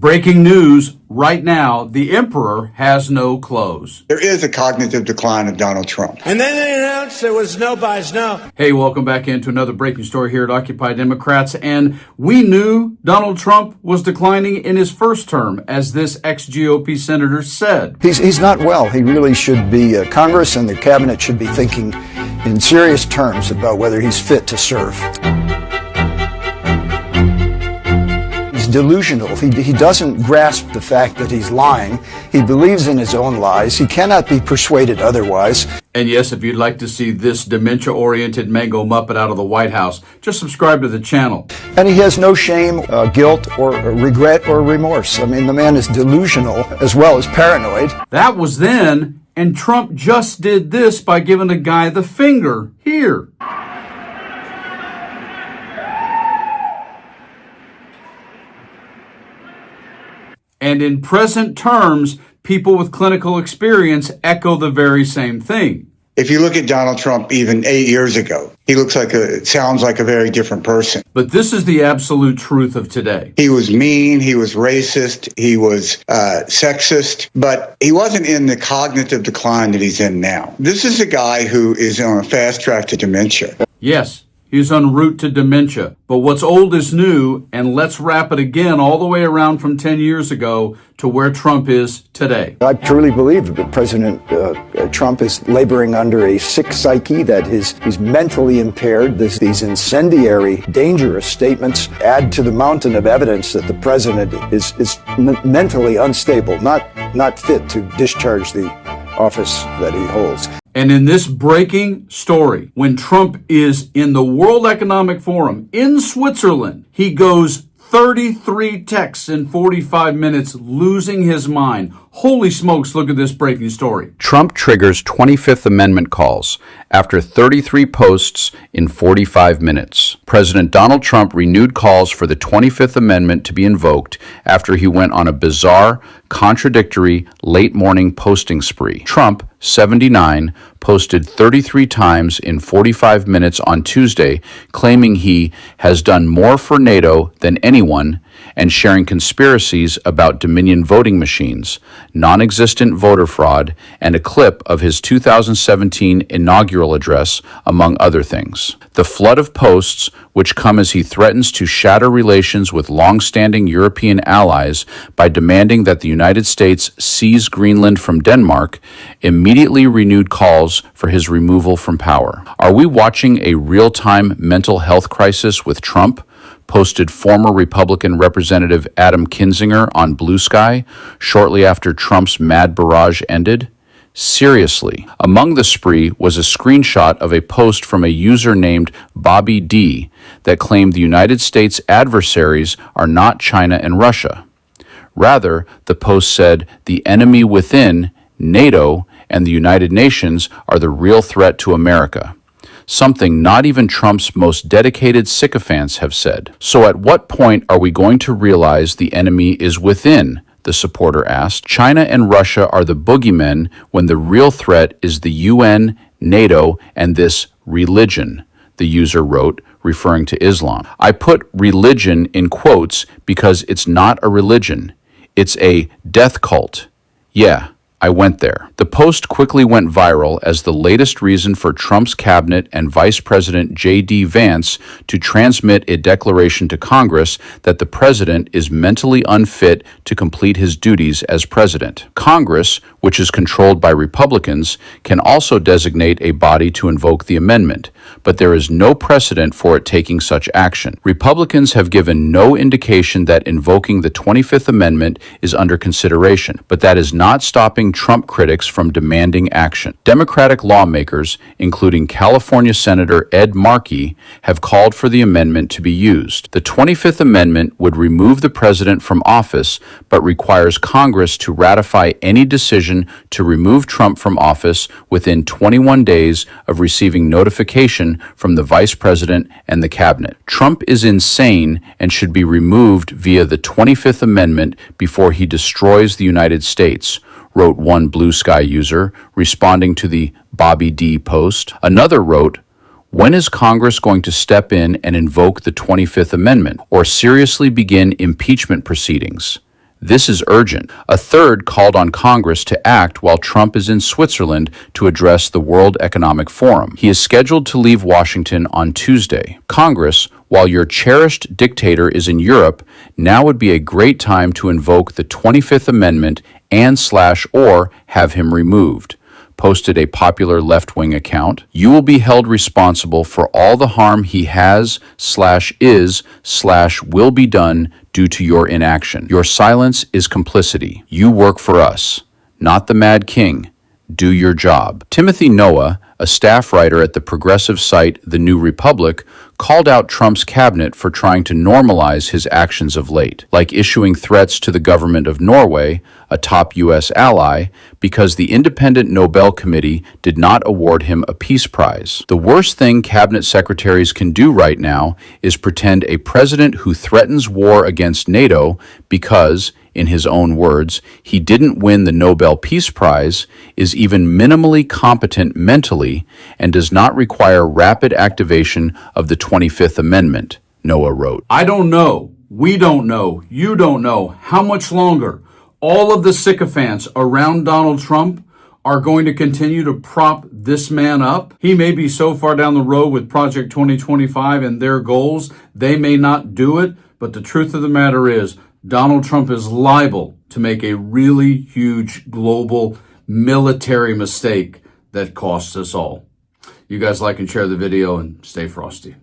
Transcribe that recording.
Breaking news right now, the emperor has no clothes. There is a cognitive decline of Donald Trump. And then they announced there was no buys, no. Hey, welcome back into another breaking story here at Occupy Democrats. And we knew Donald Trump was declining in his first term, as this ex-GOP senator said. He's not well. He really should be, Congress and the cabinet should be thinking in serious terms about whether he's fit to serve. Delusional. He doesn't grasp the fact that he's lying. He believes in his own lies. He cannot be persuaded otherwise. And yes, if you'd like to see this dementia-oriented mango muppet out of the White House, just subscribe to the channel. And he has no shame, guilt, or regret, or remorse. I mean, the man is delusional as well as paranoid. That was then, and Trump just did this by giving a guy the finger here. And in present terms, people with clinical experience echo the very same thing. If you look at Donald Trump even 8 years ago, he sounds like a very different person. But this is the absolute truth of today. He was mean, he was racist, he was sexist, but he wasn't in the cognitive decline that he's in now. This is a guy who is on a fast track to dementia. Yes. He's en route to dementia. But what's old is new, and let's wrap it again all the way around from 10 years ago to where Trump is today. I truly believe that President Trump is laboring under a sick psyche, that he's mentally impaired. These incendiary, dangerous statements add to the mountain of evidence that the president is mentally unstable, not fit to discharge the office that he holds. And in this breaking story, when Trump is in the World Economic Forum in Switzerland, he goes 33 texts in 45 minutes, losing his mind. Holy smokes, look at this breaking story. Trump triggers 25th Amendment calls after 33 posts in 45 minutes. President Donald Trump renewed calls for the 25th Amendment to be invoked after he went on a bizarre, contradictory, late-morning posting spree. Trump, 79, posted 33 times in 45 minutes on Tuesday, claiming he has done more for NATO than anyone and sharing conspiracies about Dominion voting machines, non-existent voter fraud, and a clip of his 2017 inaugural address, among other things. The flood of posts, which come as he threatens to shatter relations with long-standing European allies by demanding that the United States seize Greenland from Denmark, immediately renewed calls for his removal from power. Are we watching a real-time mental health crisis with Trump? Posted former Republican Representative Adam Kinzinger on Blue Sky shortly after Trump's mad barrage ended. Seriously, among the spree was a screenshot of a post from a user named Bobby D that claimed the United States adversaries are not China and Russia. Rather, the post said the enemy within, NATO, and the United Nations are the real threat to America. Something not even Trump's most dedicated sycophants have said. So at what point are we going to realize the enemy is within? The supporter asked. China and Russia are the boogeymen when the real threat is the UN, NATO, and this religion, the user wrote, referring to Islam. I put religion in quotes because it's not a religion. It's a death cult. Yeah. I went there. The post quickly went viral as the latest reason for Trump's cabinet and Vice President J.D. Vance to transmit a declaration to Congress that the president is mentally unfit to complete his duties as president. Congress, which is controlled by Republicans, can also designate a body to invoke the amendment, but there is no precedent for it taking such action. Republicans have given no indication that invoking the 25th Amendment is under consideration, but that is not stopping Trump critics from demanding action. Democratic lawmakers, including California Senator Ed Markey, have called for the amendment to be used. The 25th Amendment would remove the president from office, but requires Congress to ratify any decision to remove Trump from office within 21 days of receiving notification from the vice president and the cabinet. Trump is insane and should be removed via the 25th Amendment before he destroys the United States, wrote one Blue Sky user, responding to the Bobby D post. Another wrote, "When is Congress going to step in and invoke the 25th Amendment or seriously begin impeachment proceedings?" This is urgent. A third called on Congress to act while Trump is in Switzerland to address the World Economic Forum. He is scheduled to leave Washington on Tuesday. Congress, while your cherished dictator is in Europe, now would be a great time to invoke the 25th Amendment and/or have him removed. Posted a popular left-wing account. You will be held responsible for all the harm he has/is/will be done due to your inaction. Your silence is complicity. You work for us, not the Mad King. Do your job. Timothy Noah, a staff writer at the progressive site The New Republic, called out Trump's cabinet for trying to normalize his actions of late, like issuing threats to the government of Norway, a top U.S. ally, because the Independent Nobel Committee did not award him a peace prize. The worst thing cabinet secretaries can do right now is pretend a president who threatens war against NATO because, in his own words, he didn't win the Nobel Peace Prize, is even minimally competent mentally, and does not require rapid activation of the 25th Amendment, Noah wrote. I don't know, we don't know, you don't know how much longer all of the sycophants around Donald Trump are going to continue to prop this man up. He may be so far down the road with Project 2025 and their goals, they may not do it, but the truth of the matter is, Donald Trump is liable to make a really huge global military mistake that costs us all. You guys like and share the video and stay frosty.